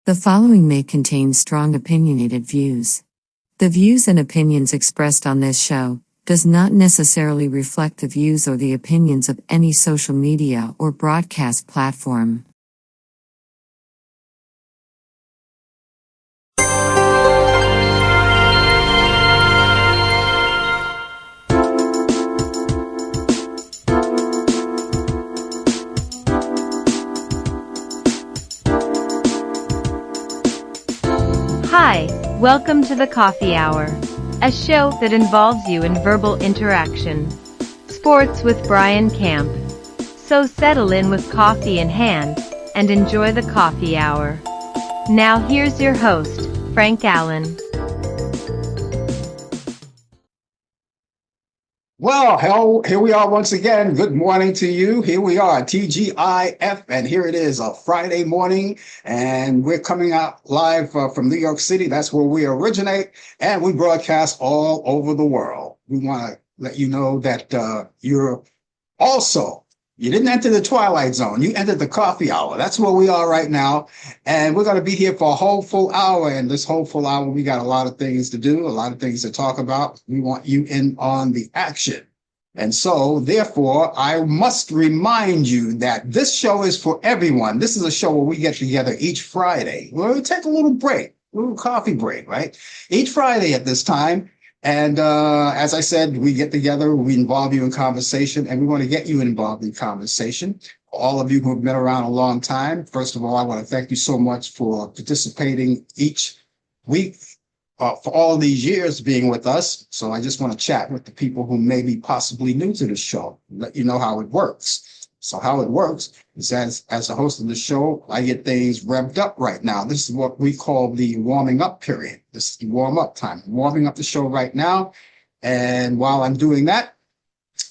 The following may contain strong opinionated views. The views and opinions expressed on this show does not necessarily reflect the views or the opinions of any social media or broadcast platform. Hi, welcome to the Coffee Hour, a show that involves you in verbal interaction. Sports with Brian Camp. So settle in with coffee in hand and enjoy the Coffee Hour. Now here's your host, Frank Allan. Well, here we are once again. Good morning to you. Here we are, TGIF, and here it is, a Friday morning, and we're coming out live from New York City. That's where we originate, and we broadcast all over the world. We want to let you know that you didn't enter the Twilight Zone. You entered the Coffee Hour. That's where we are right now, and we're going to be here for a whole full hour, and this whole full hour, we got a lot of things to do, a lot of things to talk about. We want you in on the action. And so, therefore, I must remind you that this show is for everyone. This is a show where we get together each Friday. We'll take a little break, a little coffee break, right? Each Friday at this time. And as I said, we get together, we involve you in conversation, and we want to get you involved in conversation. All of you who have been around a long time, first of all, I want to thank you so much for participating each week for all these years being with us. So I just want to chat with the people who may be possibly new to the show, let you know how it works. So how it works is as the host of the show, I get things revved up right now. This is what we call the warming up period. This is the warm up time. I'm warming up the show right now. And while I'm doing that,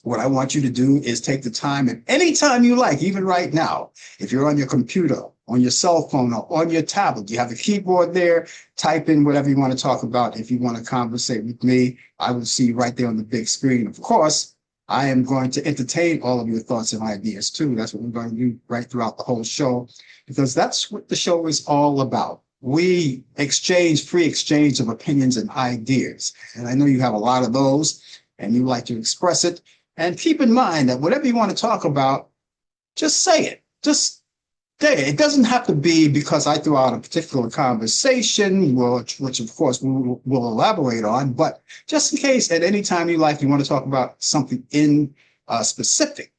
what I want you to do is take the time at any time you like, even right now. If you're on your computer, on your cell phone, or on your tablet, you have a keyboard there, type in whatever you want to talk about. If you want to conversate with me, I will see you right there on the big screen. Of course, I am going to entertain all of your thoughts and ideas too. That's what we're going to do right throughout the whole show, because that's what the show is all about. We free exchange of opinions and ideas. And I know you have a lot of those and you like to express it. And keep in mind that whatever you want to talk about, just say it. Just say it. It doesn't have to be because I threw out a particular conversation, which of course we'll elaborate on, but just in case at any time you like, you want to talk about something in specific,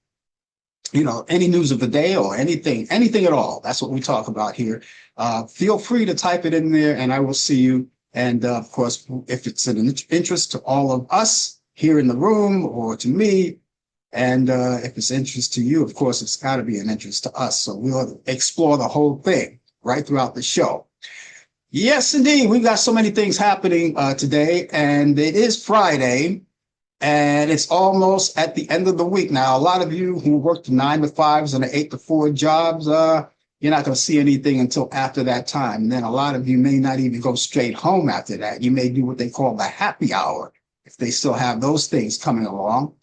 any news of the day or anything at all. That's what we talk about here. Feel free to type it in there and I will see you. And of course, if it's an interest to all of us here in the room or to me, and if it's interest to you, of course, it's got to be an interest to us. So we'll explore the whole thing right throughout the show. Yes, indeed. We've got so many things happening today, and it is Friday, and it's almost at the end of the week. Now, a lot of you who work the 9 to 5s and the 8 to 4 jobs, you're not going to see anything until after that time. And then a lot of you may not even go straight home after that. You may do what they call the happy hour, if they still have those things coming along.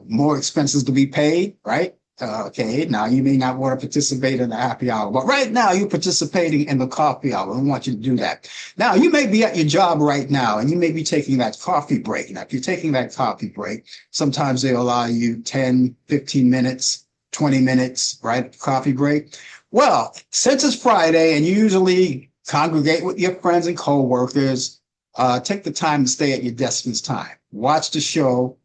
More expenses to be paid, right? Okay, now you may not want to participate in the happy hour, but right now you're participating in the coffee hour. We want you to do that. Now, you may be at your job right now and you may be taking that coffee break. Now, if you're taking that coffee break, sometimes they allow you 10, 15 minutes, 20 minutes, right? Coffee break. Well, since it's Friday and you usually congregate with your friends and coworkers, take the time to stay at your desk this time. Watch the show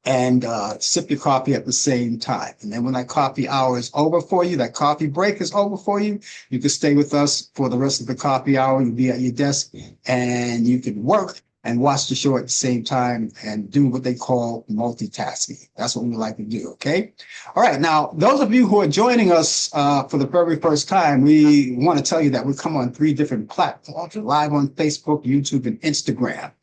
and sip your coffee at the same time. And then when that coffee hour is over for you, that coffee break is over for you, you can stay with us for the rest of the coffee hour. You'll be at your desk and you can work and watch the show at the same time and do what they call multitasking. That's what we like to do, okay? All right, now, those of you who are joining us for the very first time, we want to tell you that we come on 3 different platforms. We're live on Facebook, YouTube, and Instagram.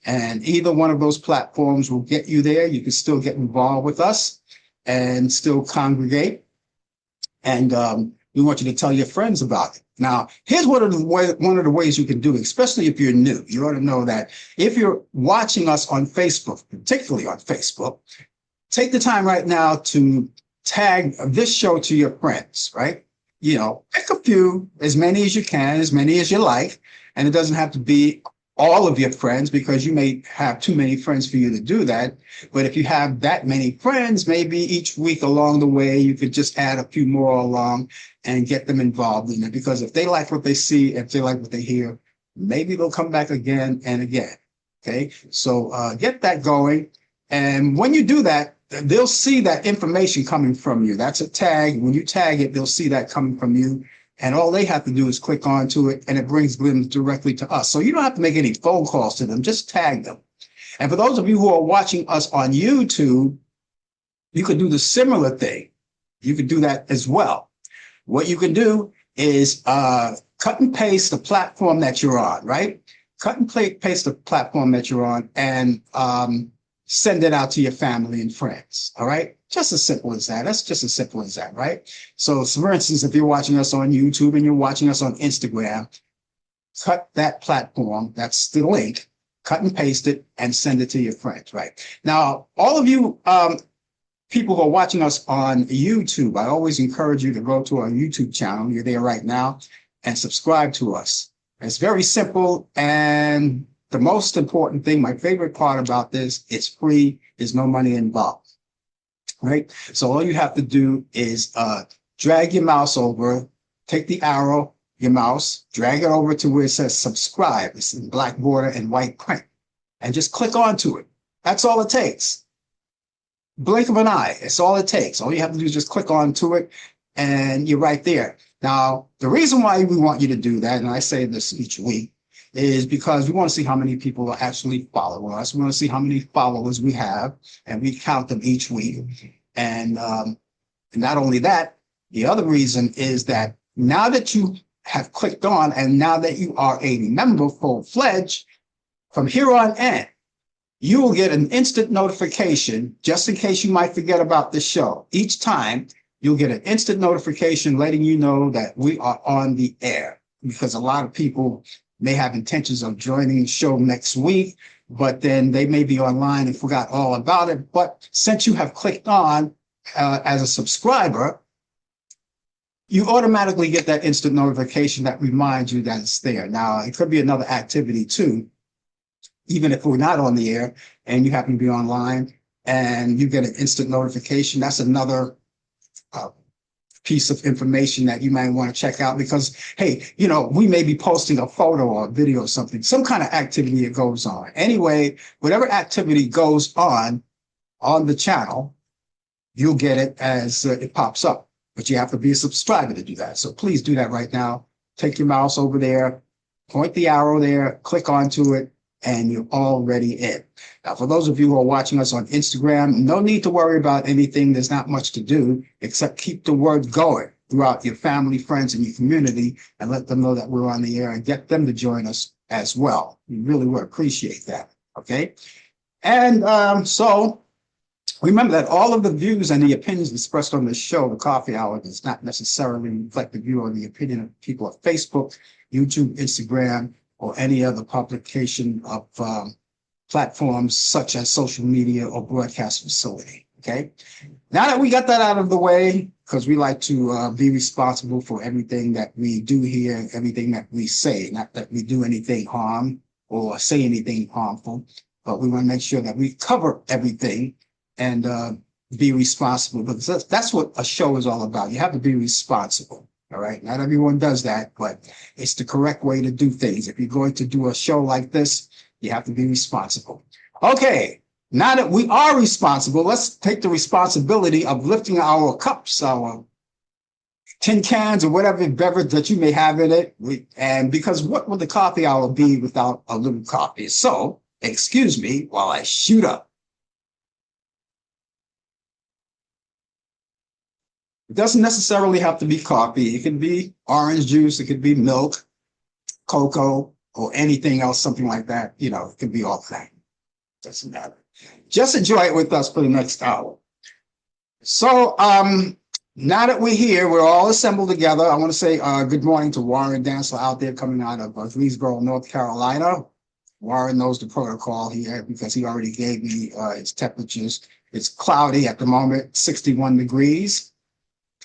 And either one of those platforms will get you there. You can still get involved with us and still congregate. And we want you to tell your friends about it. Now, here's one of the ways you can do it, especially if you're new. You ought to know that if you're watching us on Facebook, particularly on Facebook, take the time right now to tag this show to your friends, right? pick a few, as many as you can, as many as you like. And it doesn't have to be all of your friends because you may have too many friends for you to do that. But if you have that many friends, maybe each week along the way, you could just add a few more along and get them involved in it. Because if they like what they see, if they like what they hear, maybe they'll come back again and again. Okay, so get that going. And when you do that, they'll see that information coming from you. That's a tag. When you tag it, they'll see that coming from you. And all they have to do is click onto it, and it brings them directly to us. So you don't have to make any phone calls to them. Just tag them. And for those of you who are watching us on YouTube, you could do the similar thing. You could do that as well. What you can do is cut and paste the platform that you're on, right? Cut and paste the platform that you're on and send it out to your family and friends. All right. Just as simple as that. That's just as simple as that, right? So for instance, if you're watching us on YouTube and you're watching us on Instagram, cut that platform, that's the link, cut and paste it and send it to your friends, right? Now, all of you people who are watching us on YouTube, I always encourage you to go to our YouTube channel. You're there right now and subscribe to us. It's very simple. And the most important thing, my favorite part about this, it's free. There's no money involved, right? So all you have to do is drag your mouse over, take the arrow, your mouse, drag it over to where it says subscribe. It's in black border and white print, and just click onto it. That's all it takes. Blink of an eye. It's all it takes. All you have to do is just click onto it, and you're right there. Now, the reason why we want you to do that, and I say this each week, is because we want to see how many people are actually following us. We want to see how many followers we have, and we count them each week. And not only that, the other reason is that now that you have clicked on and now that you are a member full-fledged, from here on in, you will get an instant notification, just in case you might forget about the show. Each time, you'll get an instant notification letting you know that we are on the air, because a lot of people may have intentions of joining the show next week, but then they may be online and forgot all about it. But since you have clicked on as a subscriber, you automatically get that instant notification that reminds you that it's there. Now, it could be another activity too, even if we're not on the air and you happen to be online and you get an instant notification. That's another piece of information that you might want to check out, because, hey, we may be posting a photo or a video or something, some kind of activity that goes on. Anyway, whatever activity goes on the channel, you'll get it as it pops up. But you have to be a subscriber to do that. So please do that right now. Take your mouse over there, point the arrow there, click onto it, and you're already in. Now, for those of you who are watching us on Instagram, no need to worry about anything. There's not much to do except keep the word going throughout your family, friends, and your community, and let them know that we're on the air and get them to join us as well. We really would appreciate that. Okay. And so remember that all of the views and the opinions expressed on this show, The Coffee Hour, does not necessarily reflect the view or the opinion of people at Facebook, YouTube, Instagram, or any other publication of platforms such as social media or broadcast facility. Okay. Now that we got that out of the way, because we like to be responsible for everything that we do here, everything that we say, not that we do anything harm or say anything harmful, but we want to make sure that we cover everything and be responsible, because that's what a show is all about. You have to be responsible. All right. Not everyone does that, but it's the correct way to do things. If you're going to do a show like this, you have to be responsible. Okay. Now that we are responsible, let's take the responsibility of lifting our cups, our tin cans, or whatever beverage that you may have in it. And because what would the coffee hour be without a little coffee? So, excuse me while I shoot up. It doesn't necessarily have to be coffee. It can be orange juice. It could be milk, cocoa, or anything else, something like that. It could be all that. Doesn't matter. Just enjoy it with us for the next hour. So now that we're here, we're all assembled together. I want to say good morning to Warren Dancer out there coming out of Greensboro, North Carolina. Warren knows the protocol here because he already gave me its temperatures. It's cloudy at the moment, 61 degrees.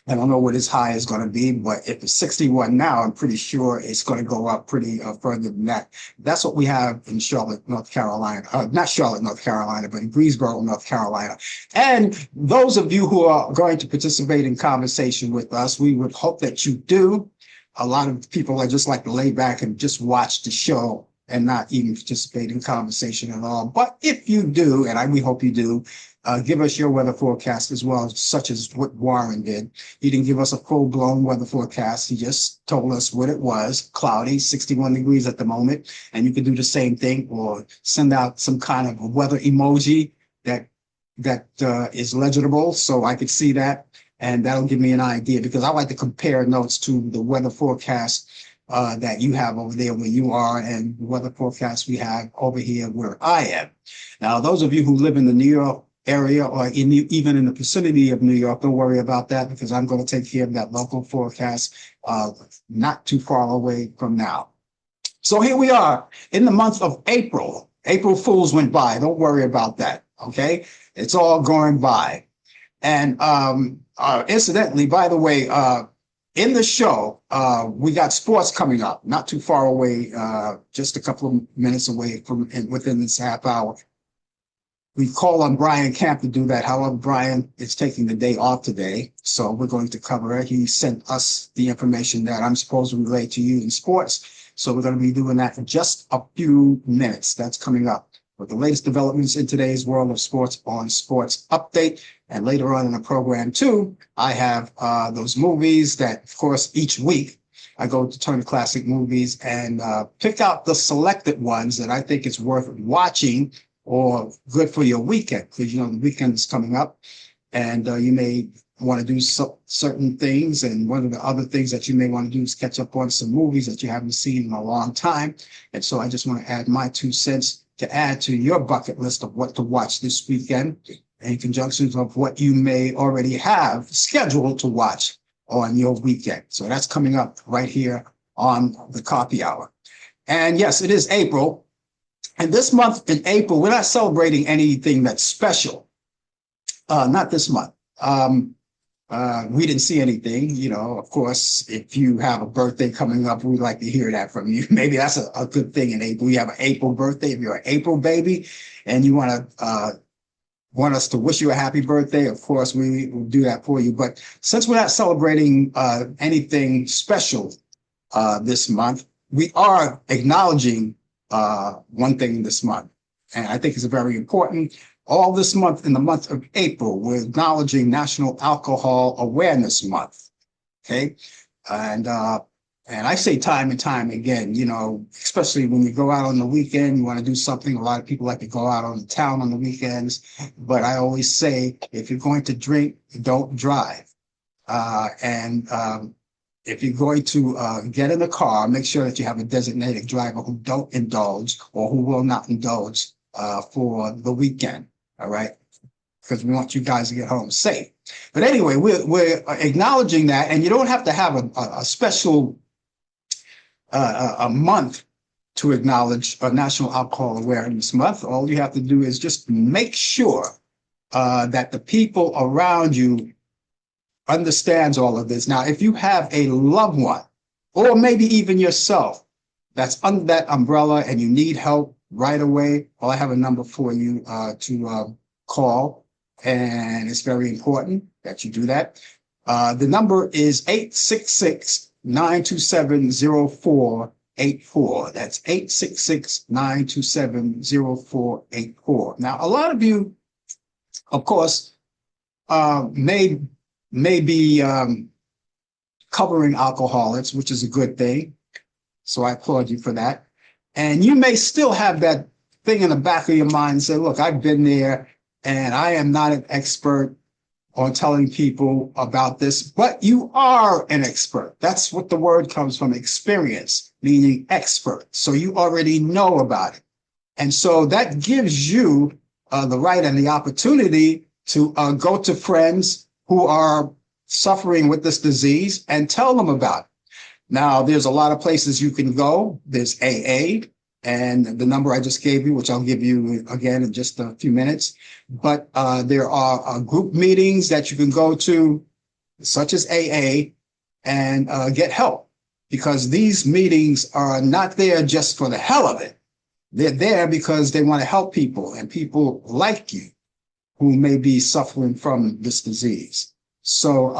I don't know what his high is going to be, but if it's 61 now, I'm pretty sure it's going to go up pretty further than that. That's what we have in Charlotte, North Carolina. Not Charlotte, North Carolina, but in Greensboro, North Carolina. And those of you who are going to participate in conversation with us, we would hope that you do. A lot of people are just like to lay back and just watch the show and not even participate in conversation at all. But if you do, and we hope you do, give us your weather forecast as well, such as what Warren did. He didn't give us a full-blown weather forecast. He just told us what it was, cloudy, 61 degrees at the moment. And you can do the same thing or send out some kind of a weather emoji that is legible so I could see that. And that'll give me an idea, because I like to compare notes to the weather forecast that you have over there where you are and the weather forecast we have over here where I am. Now, those of you who live in the New York area or even in the vicinity of New York, don't worry about that, because I'm going to take care of that local forecast not too far away from now. So here we are in the month of April. April Fools went by. Don't worry about that. Okay. It's all going by. And incidentally, by the way, in the show, we got sports coming up, not too far away, just a couple of minutes away from within this half hour. We call on Brian Camp to do that. However, Brian is taking the day off today, so we're going to cover it. He sent us the information that I'm supposed to relay to you in sports. So we're going to be doing that in just a few minutes. That's coming up. With the latest developments in today's world of sports on Sports Update. And later on in the program, too, I have those movies that, of course, each week I go to Turner Classic Movies and pick out the selected ones that I think it's worth watching or good for your weekend, because, you know, the weekend is coming up and you may want to do certain things. And one of the other things that you may want to do is catch up on some movies that you haven't seen in a long time. And so I just want to add my 2 cents to add to your bucket list of what to watch this weekend in conjunction of what you may already have scheduled to watch on your weekend. So that's coming up right here on the Coffee Hour. And yes, it is April. And this month in April, we're not celebrating anything that's special. Not this month. We didn't see anything, you know. Of course, if you have a birthday coming up, we'd like to hear that from you. Maybe that's a good thing in April. You have an April birthday. If you're an April baby and you want us to wish you a happy birthday, of course, we will do that for you. But since we're not celebrating anything special this month, we are acknowledging one thing this month. And I think it's very important. All this month, in the month of April, we're acknowledging National Alcohol Awareness Month. Okay. And I say time and time again, you know, especially when you go out on the weekend, you want to do something. A lot of people like to go out on the town on the weekends. But I always say, if you're going to drink, don't drive. If you're going to get in a car, make sure that you have a designated driver who don't indulge or who will not indulge for the weekend. All right. Because we want you guys to get home safe. But anyway, we're acknowledging that. And you don't have to have a special a month to acknowledge a National Alcohol Awareness Month. All you have to do is just make sure that the people around you understands all of this. Now, if you have a loved one, or maybe even yourself, that's under that umbrella and you need help right away, well, I have a number for you to call, and it's very important that you do that. The number is 866-927-0484. That's 866-927-0484. Now, a lot of you, of course, may be covering alcoholics, which is a good thing. So I applaud you for that. And you may still have that thing in the back of your mind and say, look, I've been there and I am not an expert on telling people about this, but you are an expert. That's what the word comes from, experience, meaning expert. So you already know about it. And so that gives you the right and the opportunity to go to friends who are suffering with this disease and tell them about it. Now, there's a lot of places you can go. There's AA and the number I just gave you, which I'll give you again in just a few minutes. But there are group meetings that you can go to. such as AA, and get help, because these meetings are not there just for the hell of it. They're there because they want to help people, and people like you who may be suffering from this disease. So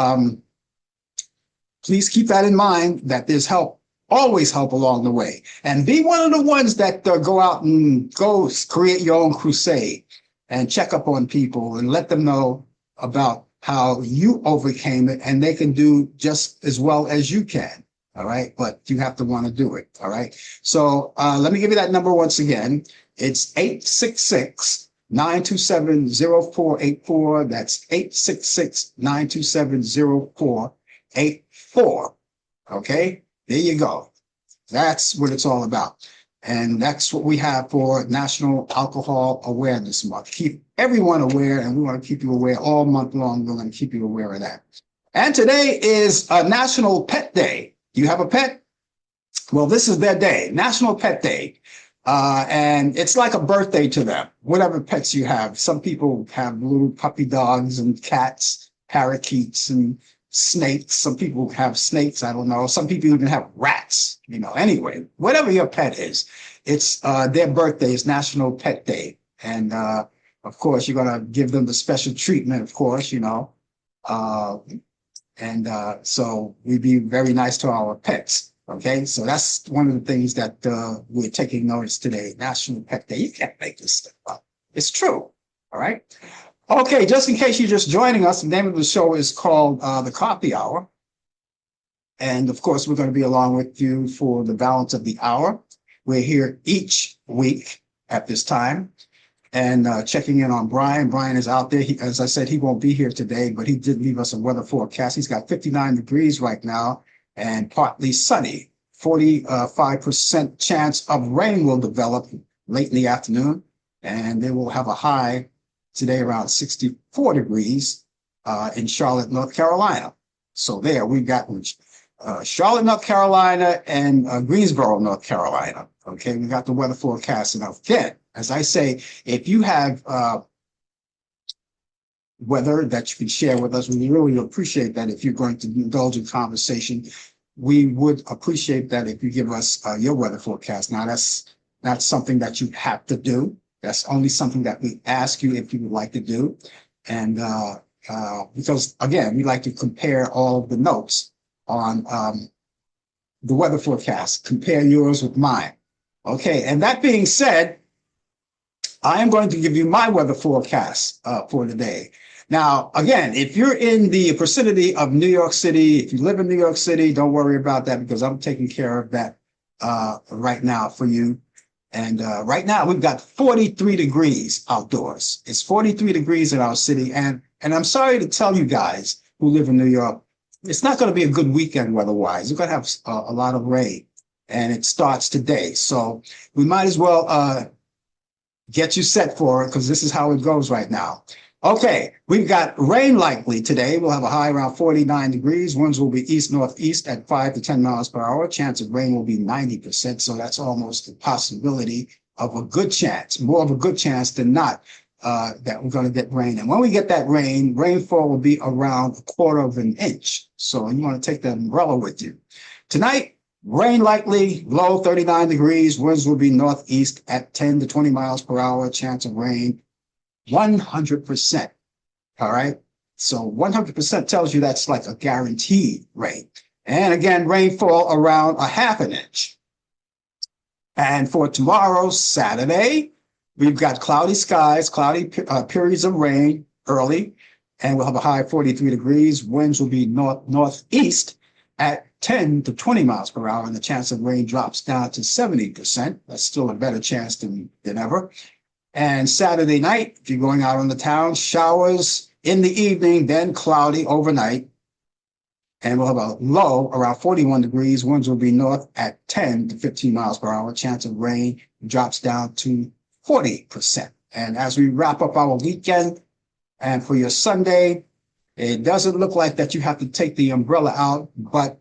please keep that in mind, that there's help, always help along the way. And be one of the ones that go out and go create your own crusade and check up on people and let them know about how you overcame it, and they can do just as well as you can. All right. But you have to want to do it. All right. So let me give you that number once again. It's 866-927-0484. That's 866-927-0484. Okay. There you go. That's what it's all about. And that's what we have for National Alcohol Awareness Month. Keep everyone aware, and we want to keep you aware all month long. We're going to keep you aware of that. And today is a National Pet Day. You have a pet? Well, this is their day, National Pet Day. And it's like a birthday to them, whatever pets you have. Some people have little puppy dogs and cats, parakeets and snakes. Some people have snakes, I don't know. Some people even have rats, Anyway, whatever your pet is, it's their birthday is National Pet Day. And of course, you're going to give them the special treatment, of course, so we be very nice to our pets. Okay, so that's one of the things that we're taking notice today, National Pet Day. You can't make this stuff up. It's true. All right. Okay, just in case you're just joining us, the name of the show is called The Coffee Hour. And of course, we're going to be along with you for the balance of the hour. We're here each week at this time. And checking in on Brian. Brian is out there. As I said, he won't be here today, but he did leave us a weather forecast. He's got 59 degrees right now and partly sunny. 45% chance of rain will develop late in the afternoon. And they will have a high today around 64 degrees in Charlotte, North Carolina. So there we've got Charlotte, North Carolina, and Greensboro, North Carolina. Okay, we got the weather forecast. And again, as I say, if you have weather that you can share with us, we really appreciate that. If you're going to indulge in conversation, we would appreciate that if you give us your weather forecast. Now, that's not something that you have to do. That's only something that we ask you if you would like to do. And because, again, we like to compare all of the notes on the weather forecast, compare yours with mine. Okay, and that being said, I am going to give you my weather forecast for today. Now, again, if you're in the vicinity of New York City, if you live in New York City, don't worry about that, because I'm taking care of that right now for you. And right now we've got 43 degrees outdoors. It's 43 degrees in our city. And I'm sorry to tell you guys who live in New York, it's not going to be a good weekend weather-wise. We're going to have a lot of rain, and it starts today. So we might as well get you set for it, because this is how it goes right now. Okay, we've got rain likely today. We'll have a high around 49 degrees. Winds will be east-northeast at 5 to 10 miles per hour. Chance of rain will be 90%. So that's almost a possibility of a good chance, more of a good chance than not, that we're going to get rain. And when we get that rain, rainfall will be around 1/4 of an inch. So you want to take the umbrella with you. Tonight, rain likely, low 39 degrees. Winds will be northeast at 10 to 20 miles per hour. Chance of rain 100%. All right. So 100% tells you that's like a guaranteed rain. And again, rainfall around 1/2 inch. And for tomorrow, Saturday, we've got cloudy skies, cloudy periods of rain early, and we'll have a high of 43 degrees. Winds will be northeast at 10 to 20 miles per hour, and the chance of rain drops down to 70%. That's still a better chance than ever. And Saturday night, if you're going out on the town, showers in the evening, then cloudy overnight. And we'll have a low around 41 degrees. Winds will be north at 10 to 15 miles per hour. Chance of rain drops down to 40%. And as we wrap up our weekend, and for your Sunday, it doesn't look like that you have to take the umbrella out, but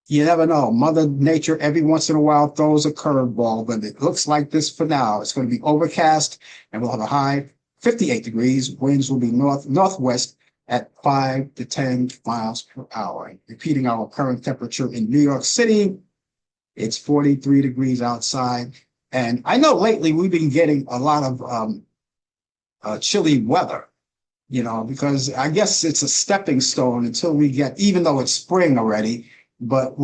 you never know. Mother Nature every once in a while throws a curveball, but it looks like this for now. It's going to be overcast, and we'll have a high 58 degrees. Winds will be northwest at 5 to 10 miles per hour. Repeating our current temperature in New York City, it's 43 degrees outside. And I know lately we've been getting a lot of chilly weather, because I guess it's a stepping stone until we get, even though it's spring already, but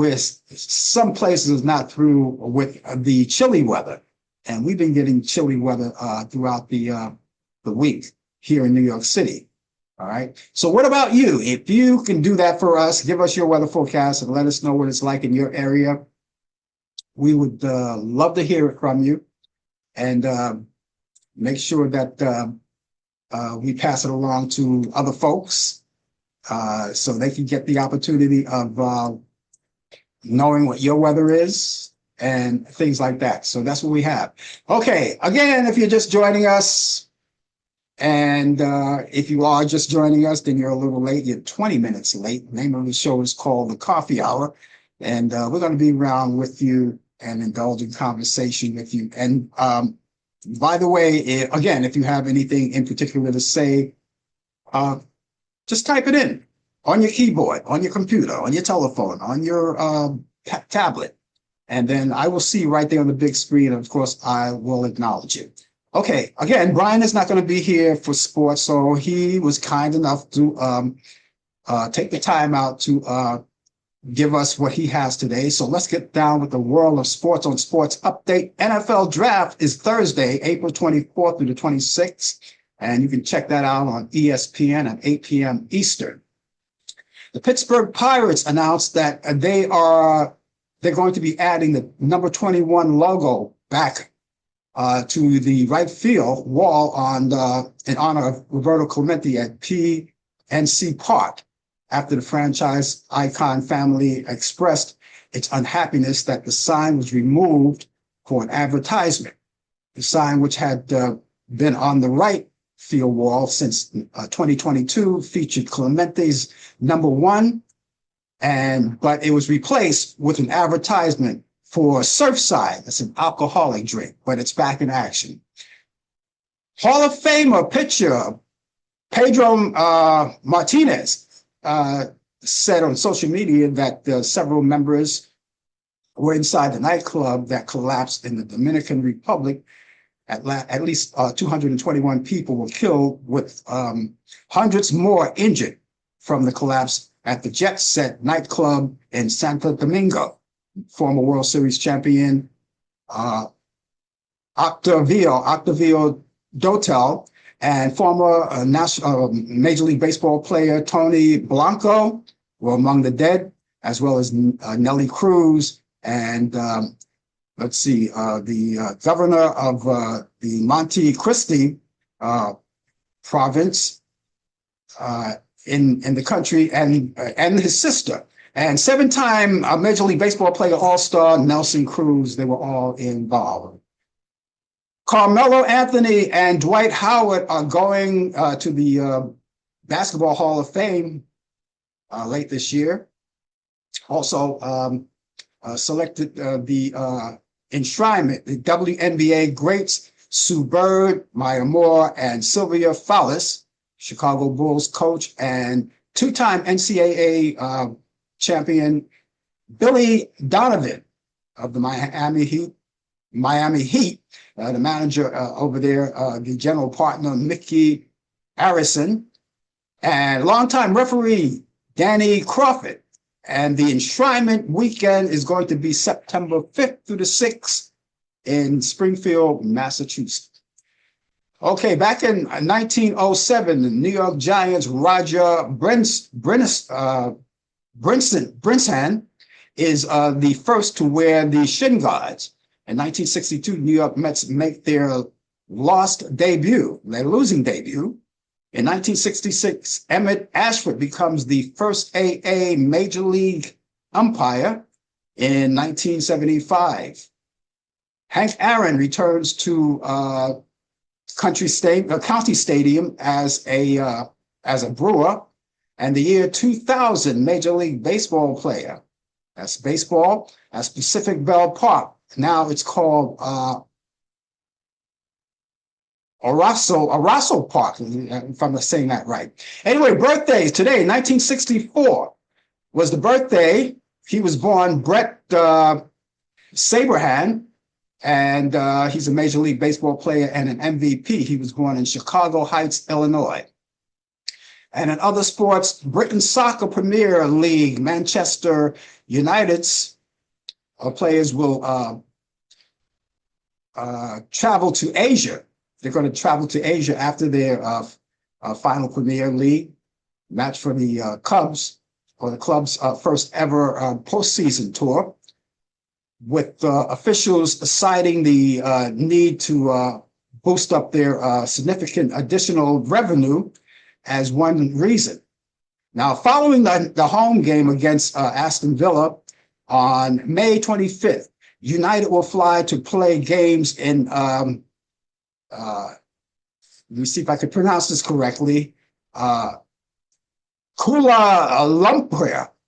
some places not through with the chilly weather. And we've been getting chilly weather throughout the week here in New York City. All right. So what about you? If you can do that for us, give us your weather forecast and let us know what it's like in your area. We would love to hear it from you, and make sure that we pass it along to other folks so they can get the opportunity of knowing what your weather is and things like that. So that's what we have. Okay. Again, if you're just joining us, and if you are just joining us, then you're a little late. You're 20 minutes late. The name of the show is called The Coffee Hour. And we're going to be around with you and indulge in conversation with you. And by the way, again, if you have anything in particular to say, just type it in on your keyboard, on your computer, on your telephone, on your tablet. And then I will see you right there on the big screen. And of course, I will acknowledge you. Okay, again, Brian is not going to be here for sports, so he was kind enough to take the time out to give us what he has today. So let's get down with the world of sports on Sports Update. NFL Draft is Thursday, April 24th through the 26th, and you can check that out on ESPN at 8 p.m. Eastern. The Pittsburgh Pirates announced that they're going to be adding the number 21 logo back to the right field wall in honor of Roberto Clemente at PNC Park, after the franchise icon family expressed its unhappiness that the sign was removed for an advertisement. The sign, which had been on the right field wall since 2022, featured Clemente's number 1, but it was replaced with an advertisement for Surfside. That's an alcoholic drink, but it's back in action. Hall of Famer pitcher Pedro Martinez said on social media that several members were inside the nightclub that collapsed in the Dominican Republic. At least 221 people were killed, with hundreds more injured from the collapse at the Jet Set nightclub in Santo Domingo. Former World Series champion Octavio Dotel and former Major League Baseball player Tony Blanco were among the dead, as well as Nelly Cruz and the governor of the Monte Cristi province in the country, and his sister. And 7-time Major League Baseball player All-Star Nelson Cruz, they were all involved. Carmelo Anthony and Dwight Howard are going to the Basketball Hall of Fame late this year. Also selected the enshrinement, the WNBA greats Sue Bird, Maya Moore, and Sylvia Fowles, Chicago Bulls coach, and 2-time NCAA champion Billy Donovan of the Miami Heat, the manager over there, the general partner Mickey Arison, and longtime referee Danny Crawford. And the enshrinement weekend is going to be September 5th through the 6th in Springfield, Massachusetts. Okay, back in 1907, the New York Giants' Roger Brinson is the first to wear the shin guards. In 1962, New York Mets make their losing debut. In 1966, Emmett Ashford becomes the first AA Major League umpire. In 1975, Hank Aaron returns to County Stadium as a Brewer. And the year 2000, Major League Baseball player, that's baseball, at Pacific Bell Park. Now it's called Oraso Park, if I'm saying that right. Anyway, birthdays today, 1964 was the birthday. He was born Brett Saberhan, and he's a Major League Baseball player and an MVP. He was born in Chicago Heights, Illinois. And in other sports, Britain's Soccer Premier League, Manchester United's players will travel to Asia. They're going to travel to Asia after their final Premier League match for the Cubs, or the club's first ever postseason tour, with officials citing the need to boost up their significant additional revenue as one reason. Now, following the home game against Aston Villa on May 25th, United will fly to play games in, let me see if I can pronounce this correctly, Kuala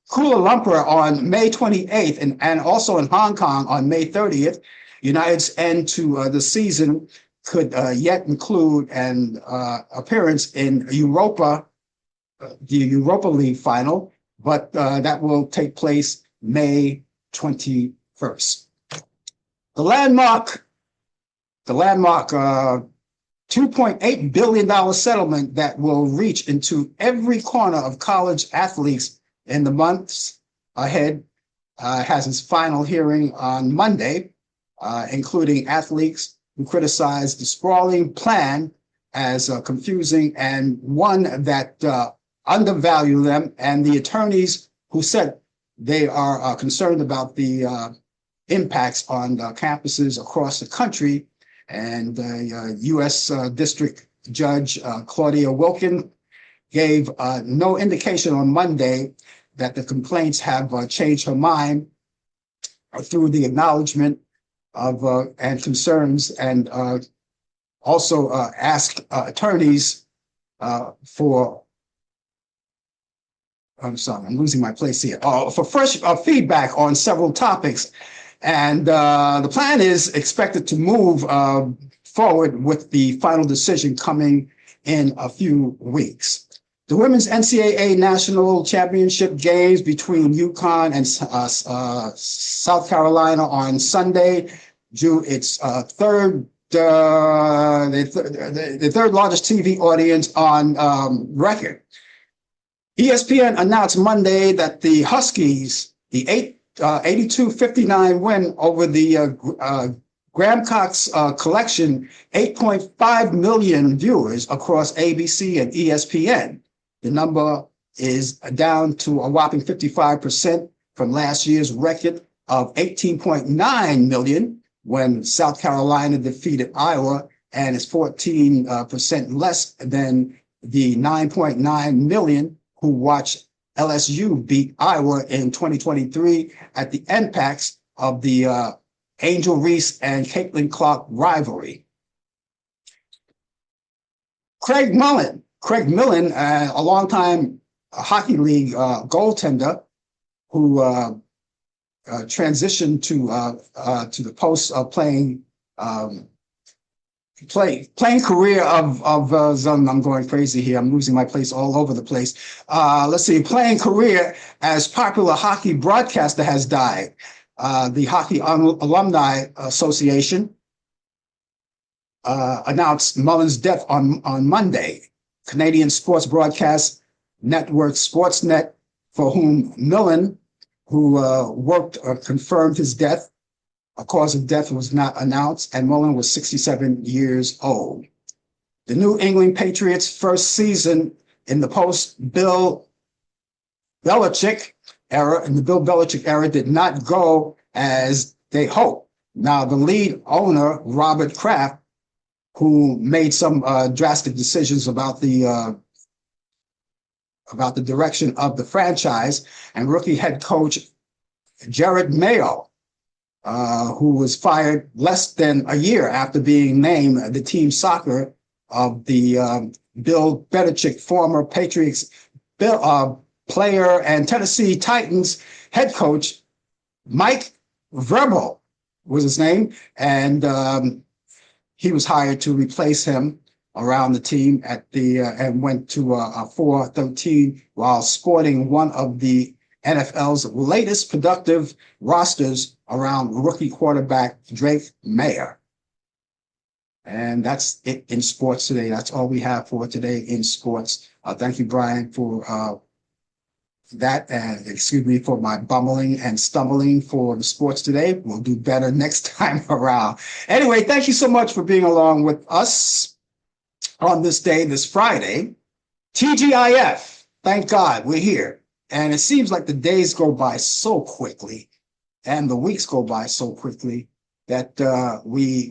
Lumpur on May 28th, and also in Hong Kong on May 30th. United's end to the season could yet include an appearance in the Europa League final, but that will take place May 21st. The landmark $2.8 billion settlement that will reach into every corner of college athletes in the months ahead has its final hearing on Monday, including athletes who criticized the sprawling plan as confusing and one that undervalue them, and the attorneys who said they are concerned about the impacts on campuses across the country. And U.S. District Judge Claudia Wilkin gave no indication on Monday that the complaints have changed her mind through the acknowledgement of and concerns, and also asked attorneys for, I'm sorry, I'm losing my place here, for fresh feedback on several topics. And the plan is expected to move forward with the final decision coming in a few weeks. The women's NCAA National Championship games between UConn and South Carolina on Sunday drew its the third largest TV audience on record. ESPN announced Monday that the Huskies, the 82-59 win over the Gamecocks collection 8.5 million viewers across ABC and ESPN. The number is down to a whopping 55% from last year's record of 18.9 million when South Carolina defeated Iowa, and is 14% less than the 9.9 million who watched LSU beat Iowa in 2023 at the NPACs of the Angel Reese and Caitlin Clark rivalry. Craig Millen, a longtime hockey league goaltender who transitioned to the post of playing career of I'm going crazy here. I'm losing my place all over the place. Let's see, playing career as popular hockey broadcaster has died. The Hockey Alumni Association announced Mullen's death on Monday. Canadian sports broadcast network Sportsnet, for whom Millen, who worked, confirmed his death. A cause of death was not announced, and Mullen was 67 years old. The New England Patriots' first season in the post-Bill Belichick era, did not go as they hoped. Now, the lead owner, Robert Kraft, who made some drastic decisions about the direction of the franchise, and rookie head coach Jared Mayo, who was fired less than a year after being named the team soccer of the Bill Belichick, former Patriots player and Tennessee Titans head coach. Mike Vrabel was his name, and he was hired to replace him. around the team at the and went to a 4-13 while sporting one of the NFL's latest productive rosters around rookie quarterback Drake Mayer. And that's it in sports today. That's all we have for today in sports. Thank you, Brian, for that, and excuse me for my bumbling and stumbling for the sports today. We'll do better next time around. Anyway, thank you so much for being along with us on this day, this Friday. TGIF, thank God we're here. And it seems like the days go by so quickly and the weeks go by so quickly that we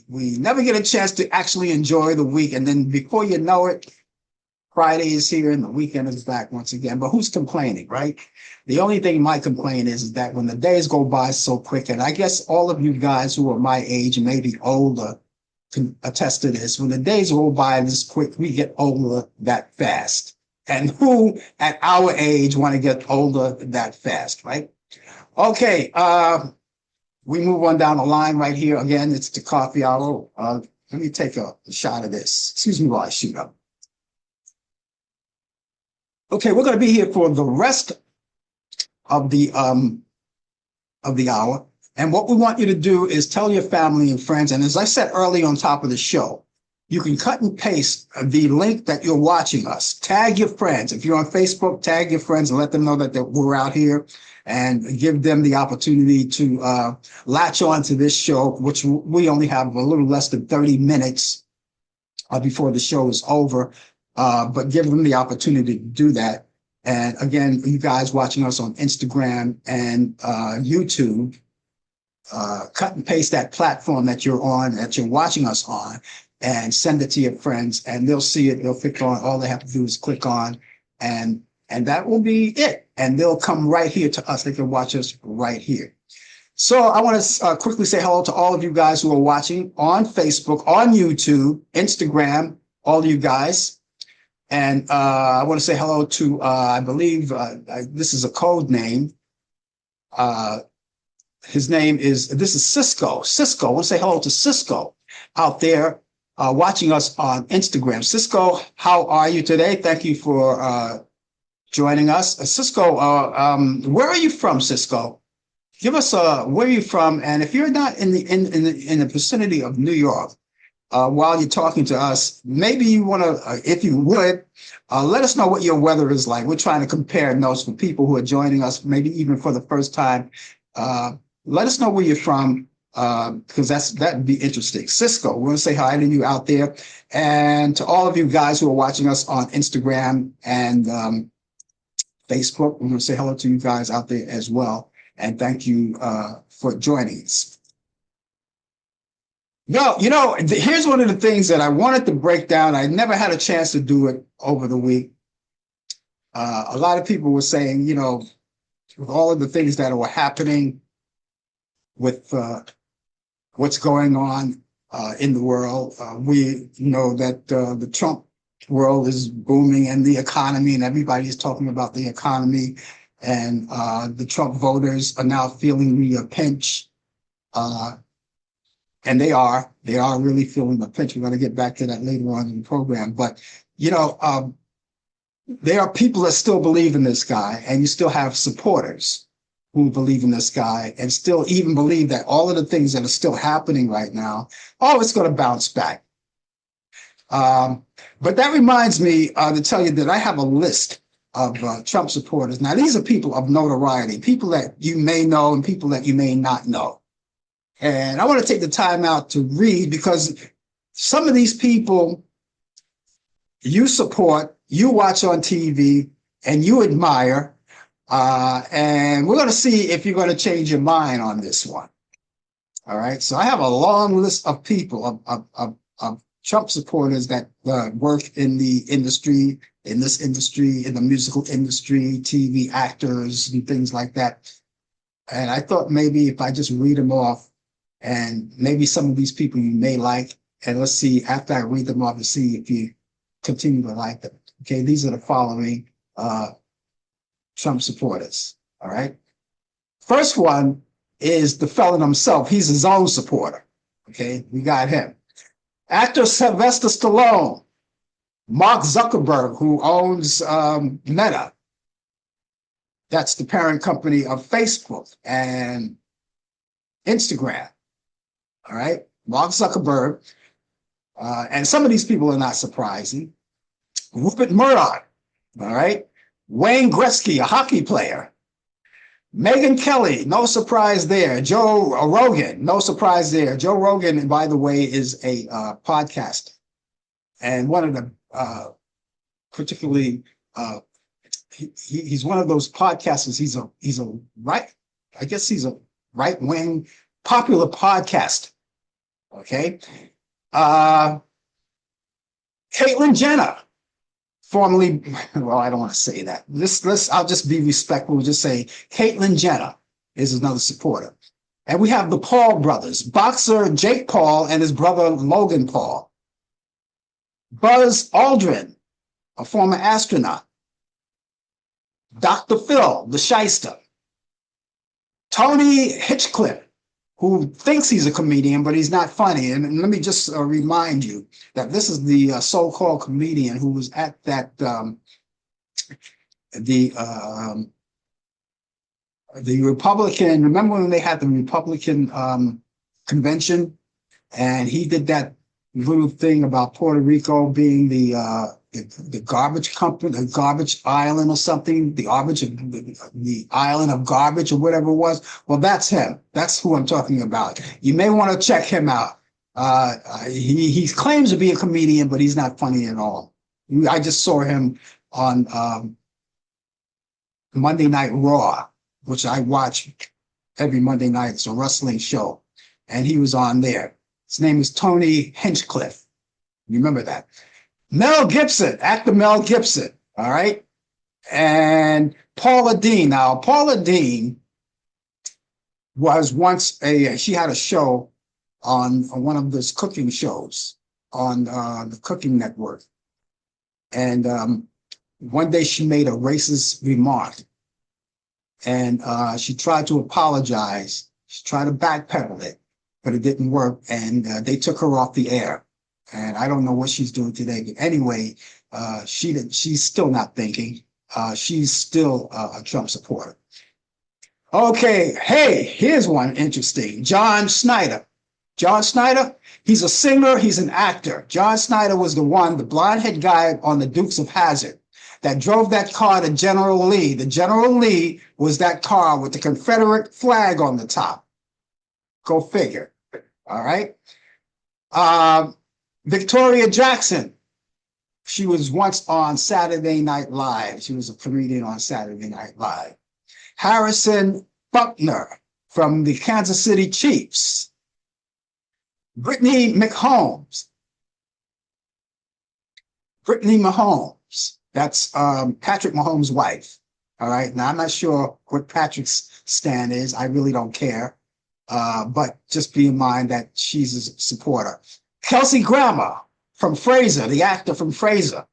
never get a chance to actually enjoy the week. And then before you know it, Friday is here and the weekend is back once again. But who's complaining, right? The only thing you might complain is that when the days go by so quick, and I guess all of you guys who are my age and maybe older can attest to this, when the days go by this quick, we get older that fast. And who at our age want to get older that fast, right? Okay, we move on down the line right here. Again, it's the coffee hour. Let me take a shot of this. Excuse me while I shoot up. Okay, we're going to be here for the rest of the hour. And what we want you to do is tell your family and friends. And as I said early on top of the show, you can cut and paste the link that you're watching us. Tag your friends. If you're on Facebook, tag your friends and let them know that we're out here, and give them the opportunity to latch on to this show, which we only have a little less than 30 minutes before the show is over. But give them the opportunity to do that. And again, you guys watching us on Instagram and YouTube, cut and paste that platform that you're on, that you're watching us on, and send it to your friends, and they'll see it. They'll click on. All they have to do is click on, and that will be it. And they'll come right here to us. They can watch us right here. So I want to quickly say hello to all of you guys who are watching on Facebook, on YouTube, Instagram, all of you guys. And I want to say hello to, I believe this is a code name. His name is, this is Cisco. Cisco, I want to say hello to Cisco out there watching us on Instagram. Cisco, how are you today? Thank you for joining us. Cisco, where are you from, Cisco? Give us where are you from? And if you're not in the vicinity of New York, while you're talking to us, maybe you want to, if you would, let us know what your weather is like. We're trying to compare notes for people who are joining us, maybe even for the first time. Let us know where you're from, because that'd be interesting. Cisco, we want to say hi to you out there, and to all of you guys who are watching us on Instagram and Facebook. We want to say hello to you guys out there as well, and thank you for joining us. No, here's one of the things that I wanted to break down. I never had a chance to do it over the week. A lot of people were saying, with all of the things that were happening with what's going on in the world, we know that the Trump world is booming, and the economy, and everybody's talking about the economy, and the Trump voters are now feeling the pinch. And they are really feeling the pinch. We're going to get back to that later on in the program. But, there are people that still believe in this guy, and you still have supporters who believe in this guy and still even believe that all of the things that are still happening right now, it's going to bounce back. But that reminds me to tell you that I have a list of Trump supporters. Now, these are people of notoriety, people that you may know and people that you may not know. And I want to take the time out to read, because some of these people you support, you watch on TV, and you admire. And we're going to see if you're going to change your mind on this one. All right. So I have a long list of people, of Trump supporters that work in the industry, in the musical industry, TV actors and things like that. And I thought maybe if I just read them off, and maybe some of these people you may like, and let's see after I read them off to see if you continue to like them. Okay, these are the following Trump supporters. All right. First one is the felon himself. He's his own supporter. Okay, we got him. Actor Sylvester Stallone. Mark Zuckerberg, who owns Meta. That's the parent company of Facebook and Instagram. All right. Mark Zuckerberg. And some of these people are not surprising. Rupert Murdoch. All right. Wayne Gretzky, a hockey player. Megyn Kelly, no surprise there. Joe Rogan, no surprise there. Joe Rogan, by the way, is a podcaster. And one of the particularly he's one of those podcasters. He's a right wing popular podcast. Okay. Caitlyn Jenner, formerly, well, I don't want to say that. I'll just be respectful. We'll just say Caitlyn Jenner is another supporter. And we have the Paul brothers, boxer Jake Paul and his brother Logan Paul. Buzz Aldrin, a former astronaut. Dr. Phil, the shyster. Tony Hinchcliffe, who thinks he's a comedian, but he's not funny. And let me just remind you that this is the so-called comedian who was at that the Republican. Remember when they had the Republican convention, and he did that little thing about Puerto Rico being the garbage company, the garbage island or something, the island of garbage or whatever it was. Well, that's him. That's who I'm talking about. You may want to check him out. He claims to be a comedian, but he's not funny at all. I just saw him on Monday Night Raw, which I watch every Monday night. It's a wrestling show, and he was on there. His name is Tony Hinchcliffe. Remember that. Mel Gibson, actor Mel Gibson, all right? And Paula Deen. Now, Paula Deen was once she had a show on one of those cooking shows on the Cooking Network. And one day she made a racist remark. And she tried to apologize. She tried to backpedal it, but it didn't work. And they took her off the air. And I don't know what she's doing today. But anyway, she's still not thinking. She's still a Trump supporter. Okay, hey, here's one interesting. John Schneider. John Schneider, he's a singer, he's an actor. John Schneider was the blonde-head guy on the Dukes of Hazzard that drove that car to General Lee. The General Lee was that car with the Confederate flag on the top. Go figure. All right. Victoria Jackson. She was once on Saturday Night Live. She was a comedian on Saturday Night Live. Harrison Buckner from the Kansas City Chiefs. Brittany Mahomes. Brittany Mahomes. That's Patrick Mahomes' wife. All right. Now, I'm not sure what Patrick's stand is. I really don't care. But just be in mind that she's a supporter. Kelsey Grammer from Frasier, the actor from Frasier.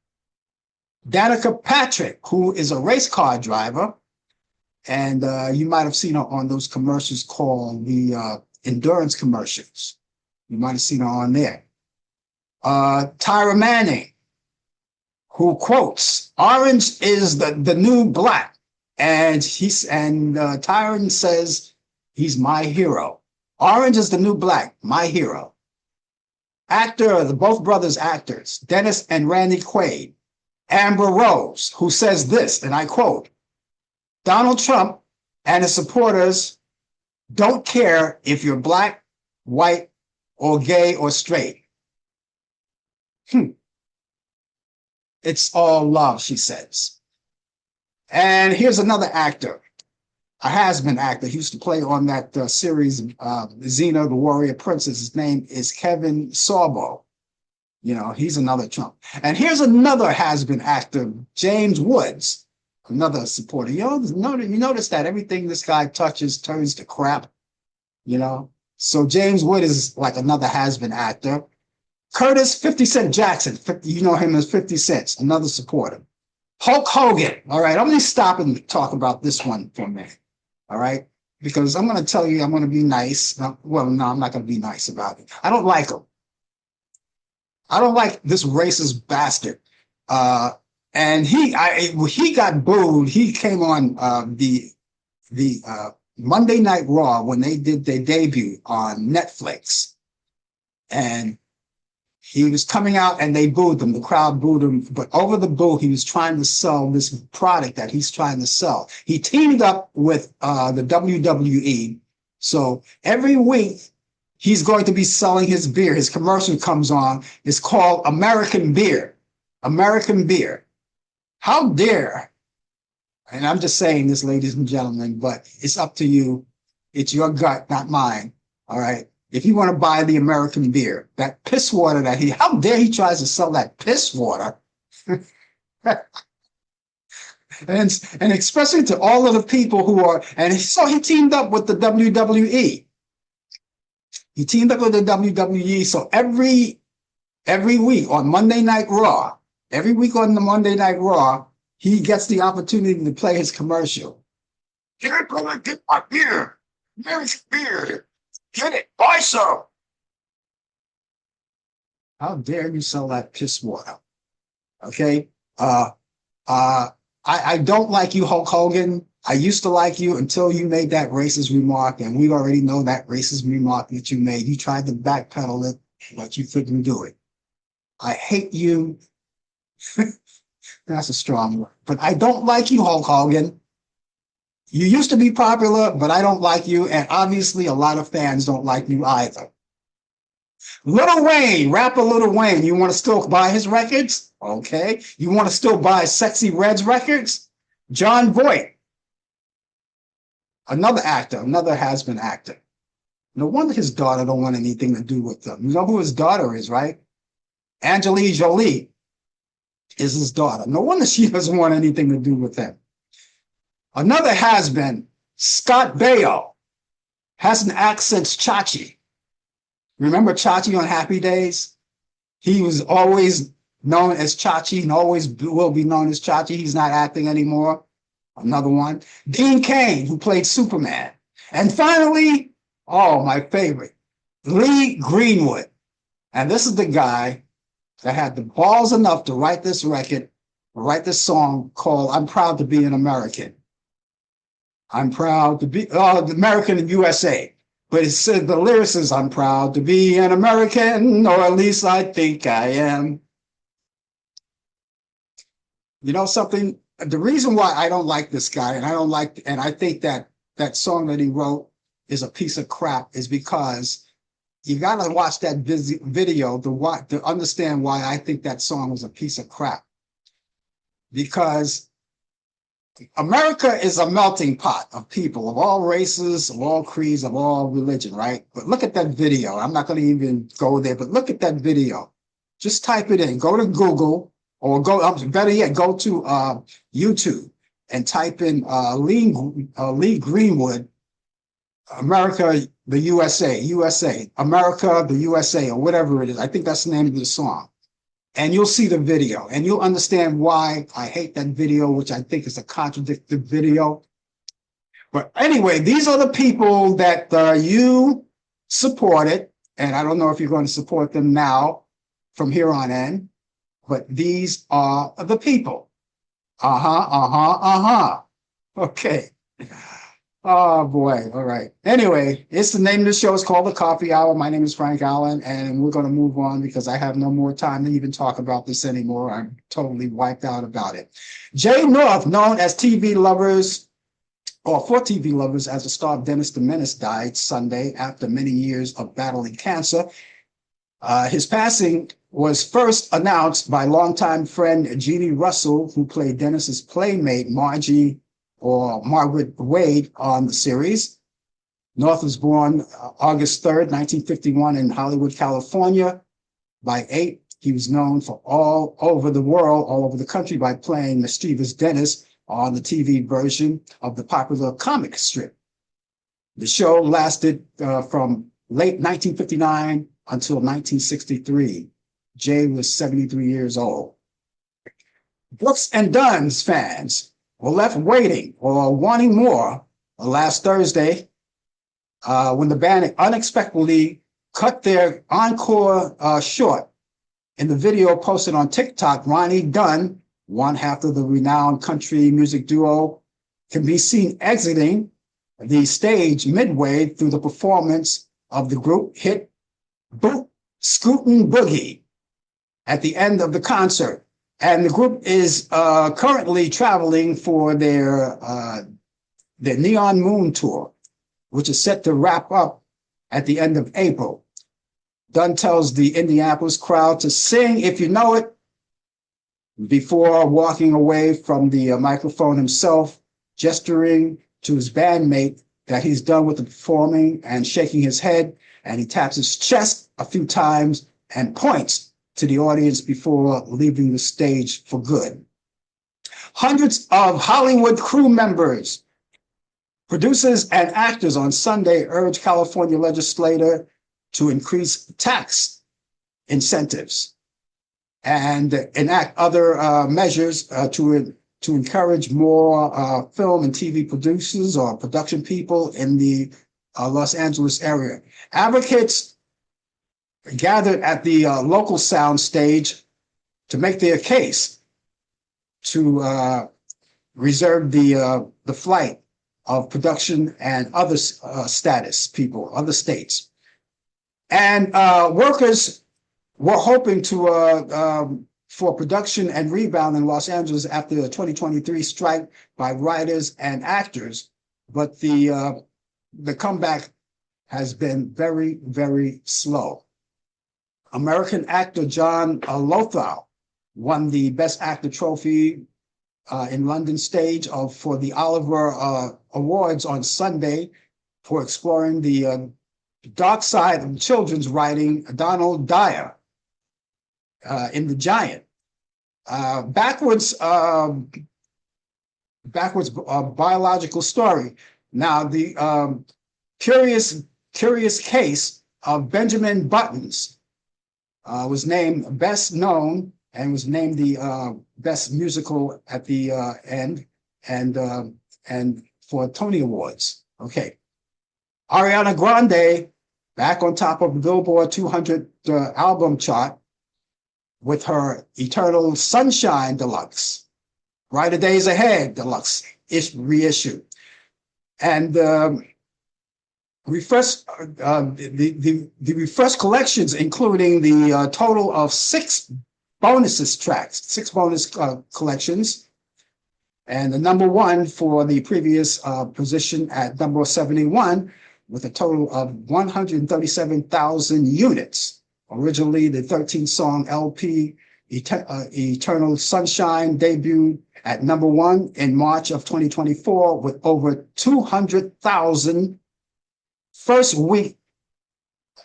Danica Patrick, who is a race car driver. And you might have seen her on those commercials called the endurance commercials. You might have seen her on there. Tyra Manning, who quotes, "Orange is the new black." And Tyron says, "He's my hero. Orange is the new black, my hero." Actor, both brothers actors, Dennis and Randy Quaid. Amber Rose, who says this, and I quote, "Donald Trump and his supporters don't care if you're black, white, or gay or straight. It's all love," she says. And here's another actor, a has-been actor. He used to play on that series, Xena, the Warrior Princess. His name is Kevin Sorbo. You know, he's another Trump. And here's another has-been actor, James Woods, another supporter. You notice that everything this guy touches turns to crap, you know? So James Wood is like another has-been actor. Curtis 50 Cent Jackson, you know him as 50 Cent, another supporter. Hulk Hogan. All right, I'm going to stop and talk about this one for a minute. All right, because I'm going to tell you I'm going to be nice. Well, no, I'm not going to be nice about it. I don't like him. I don't like this racist bastard. And he got booed. He came on the Monday Night Raw when they did their debut on Netflix, and he was coming out and they booed him. The crowd booed him, but over the boo, he was trying to sell this product that he's trying to sell. He teamed up with the WWE, so every week he's going to be selling his beer. His commercial comes on. It's called American Beer. American Beer. How dare, and I'm just saying this, ladies and gentlemen, but it's up to you. It's your gut, not mine. All right. If you want to buy the American beer, that piss water that how dare he tries to sell that piss water. and especially to all of the people who are, and so he teamed up with the WWE. He teamed up with the WWE. So every week on Monday Night Raw, every week on the Monday Night Raw, he gets the opportunity to play his commercial. You're gonna get my beer, American beer. Get it, buy some. How dare you sell that piss water? Okay. I don't like you, Hulk Hogan. I used to like you until you made that racist remark, and we already know that racist remark that you made. You tried to backpedal it, but you couldn't do it. I hate you. That's a strong word. But I don't like you, Hulk Hogan. You used to be popular, but I don't like you, and obviously a lot of fans don't like you either. Lil Wayne, rapper Lil Wayne, you want to still buy his records? Okay. You want to still buy Sexy Red's records? John Voight, another actor, another has-been actor. No wonder his daughter don't want anything to do with them. You know who his daughter is, right? Angelina Jolie is his daughter. No wonder she doesn't want anything to do with him. Another has-been, Scott Baio, hasn't acted since Chachi. Remember Chachi on Happy Days? He was always known as Chachi and always will be known as Chachi. He's not acting anymore. Another one. Dean Cain, who played Superman. And finally, oh, my favorite, Lee Greenwood. And this is the guy that had the balls enough to write this record, write this song called I'm Proud to Be an American. I'm proud to be American in USA. But it said the lyrics is I'm proud to be an American, or at least I think I am. You know something? The reason why I don't like this guy, and I think that that song that he wrote is a piece of crap, is because you got to watch that video to understand why I think that song was a piece of crap. Because America is a melting pot of people of all races, of all creeds, of all religion, right? But look at that video. I'm not going to even go there, but look at that video. Just type it in. Go to Google, or better yet, go to YouTube and type in Lee Greenwood, America, the USA, America, the USA, or whatever it is. I think that's the name of the song. And you'll see the video, and you'll understand why I hate that video, which I think is a contradictory video. But anyway, these are the people that you supported, and I don't know if you're going to support them now from here on in, but these are the people. Okay. Oh, boy. All right. Anyway, it's the name of the show. It's called The Coffee Hour. My name is Frank Allan, and we're going to move on because I have no more time to even talk about this anymore. I'm totally wiped out about it. Jay North, known as TV Lovers, or for TV Lovers as a star of Dennis the Menace, died Sunday after many years of battling cancer. His passing was first announced by longtime friend Jeannie Russell, who played Dennis's playmate Margie or Margaret Wade on the series. North was born August 3rd, 1951 in Hollywood, California. By 8, he was known for all over the world, all over the country, by playing mischievous Dennis on the TV version of the popular comic strip. The show lasted from late 1959 until 1963. Jay was 73 years old. Brooks and Dunn's fans were left waiting or wanting more last Thursday when the band unexpectedly cut their encore short In the video posted on TikTok, Ronnie Dunn, one half of the renowned country music duo, can be seen exiting the stage midway through the performance of the group hit Boot Scootin' Boogie at the end of the concert. And the group is currently traveling for their Neon Moon tour, which is set to wrap up at the end of April. Dunn tells the Indianapolis crowd to sing if you know it before walking away from the microphone himself, gesturing to his bandmate that he's done with the performing and shaking his head, and he taps his chest a few times and points to the audience before leaving the stage for good. Hundreds of Hollywood crew members, producers, and actors on Sunday urged California legislator to increase tax incentives and enact other measures to encourage more film and TV producers or production people in the Los Angeles area. Advocates gathered at the local sound stage to make their case to reserve the flight of production and other status people, other states. And workers were hoping to for production and rebound in Los Angeles after the 2023 strike by writers and actors, but the comeback has been very, very slow. American actor John Lithgow won the Best Actor trophy in London stage for the Oliver Awards on Sunday for exploring the dark side of children's writing, Donald Dyer in The Giant. Backwards biological story. Now, the curious case of Benjamin Buttons was named Best Known and was named the Best Musical at the end and for Tony Awards. Okay. Ariana Grande back on top of the Billboard 200 album chart with her Eternal Sunshine Deluxe, Brighter Days Ahead Deluxe reissue. And refreshed the refreshed collections, including the total of 6 bonus collections, and the number 1 for the previous position at number 71 with a total of 137,000 units. Originally, the 13-song LP Eternal Sunshine debuted at number 1 in March of 2024 with over 200,000 first week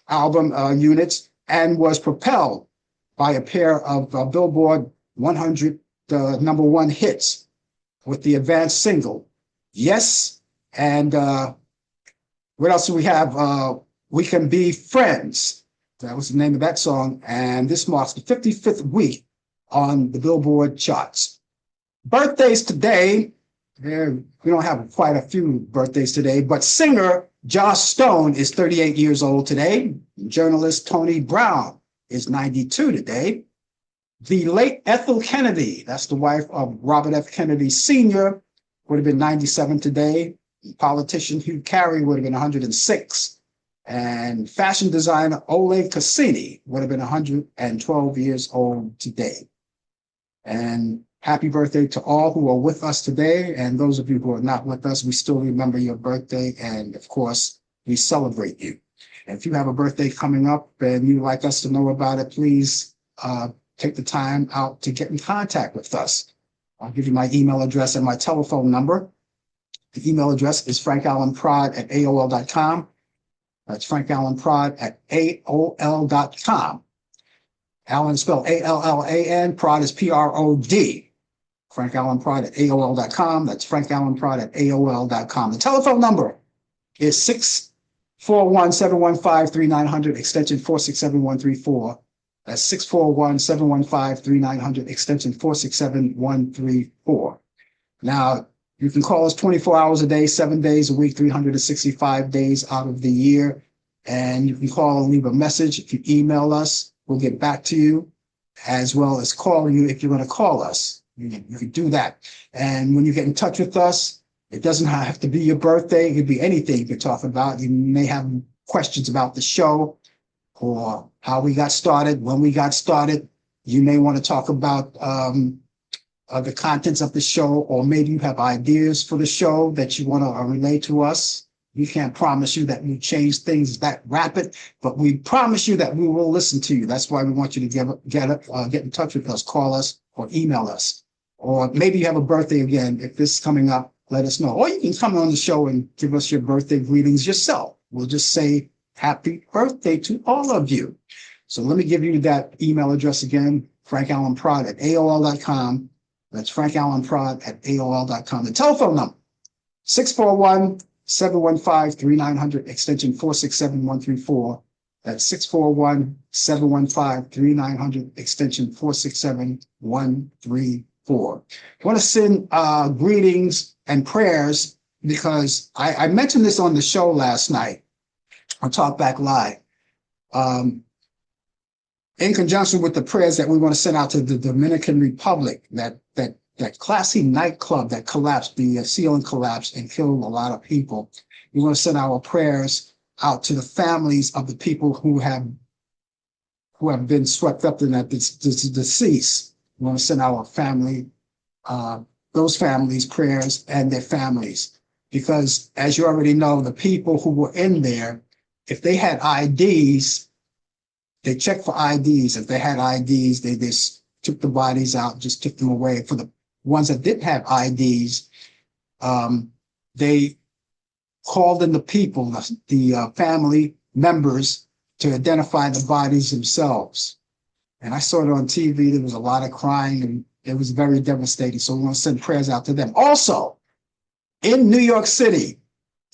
album units, and was propelled by a pair of Billboard 100 number 1 hits with the advanced single Yes, and what else do we have? We Can Be Friends. That was the name of that song, and this marks the 55th week on the Billboard charts. Birthdays today, we don't have quite a few birthdays today, but singer Joss Stone is 38 years old today. Journalist Tony Brown is 92 today. The late Ethel Kennedy, that's the wife of Robert F. Kennedy Sr., would have been 97 today. Politician Hugh Carey would have been 106. And fashion designer Ole Cassini would have been 112 years old today. And happy birthday to all who are with us today. And those of you who are not with us, we still remember your birthday. And of course, we celebrate you. And if you have a birthday coming up and you'd like us to know about it, please take the time out to get in contact with us. I'll give you my email address and my telephone number. The email address is frankallenprod@aol.com. That's frankallenprod@aol.com. Allan is spelled A-L-L-A-N, Prod is P-R-O-D. frankallenprod@aol.com. That's frankallenprod@aol.com. The telephone number is 641-715-3900, extension 467134. That's 641-715-3900, extension 467134. Now, you can call us 24 hours a day, 7 days a week, 365 days out of the year. And you can call and leave a message. If you email us, we'll get back to you. as well as calling you if you're going to call us. You can do that. And when you get in touch with us, it doesn't have to be your birthday. It could be anything you could talk about. You may have questions about the show or how we got started, when we got started. You may want to talk about the contents of the show, or maybe you have ideas for the show that you want to relay to us. We can't promise you that we change things that rapid, but we promise you that we will listen to you. That's why we want you to get in touch with us, call us, or email us. Or maybe you have a birthday again. If this is coming up, let us know. Or you can come on the show and give us your birthday greetings yourself. We'll just say happy birthday to all of you. So let me give you that email address again, frankallenprod@aol.com. That's frankallenprod@aol.com. The telephone number, 641-715-3900, extension 467-134. That's 641-715-3900, extension 467-134. I want to send greetings and prayers because I mentioned this on the show last night on Talk Back Live. In conjunction with the prayers that we want to send out to the Dominican Republic, that classy nightclub that collapsed, the ceiling collapsed and killed a lot of people. We want to send our prayers out to the families of the people who have been swept up in that deceased. We want to send our family, those families, prayers and their families, because as you already know, the people who were in there, if they had IDs, they checked for IDs. If they had IDs, they just took the bodies out, just took them away. For the ones that didn't have IDs, they called in the people, the family members, to identify the bodies themselves. And I saw it on TV. There was a lot of crying, and it was very devastating. So we want to send prayers out to them. Also, in New York City,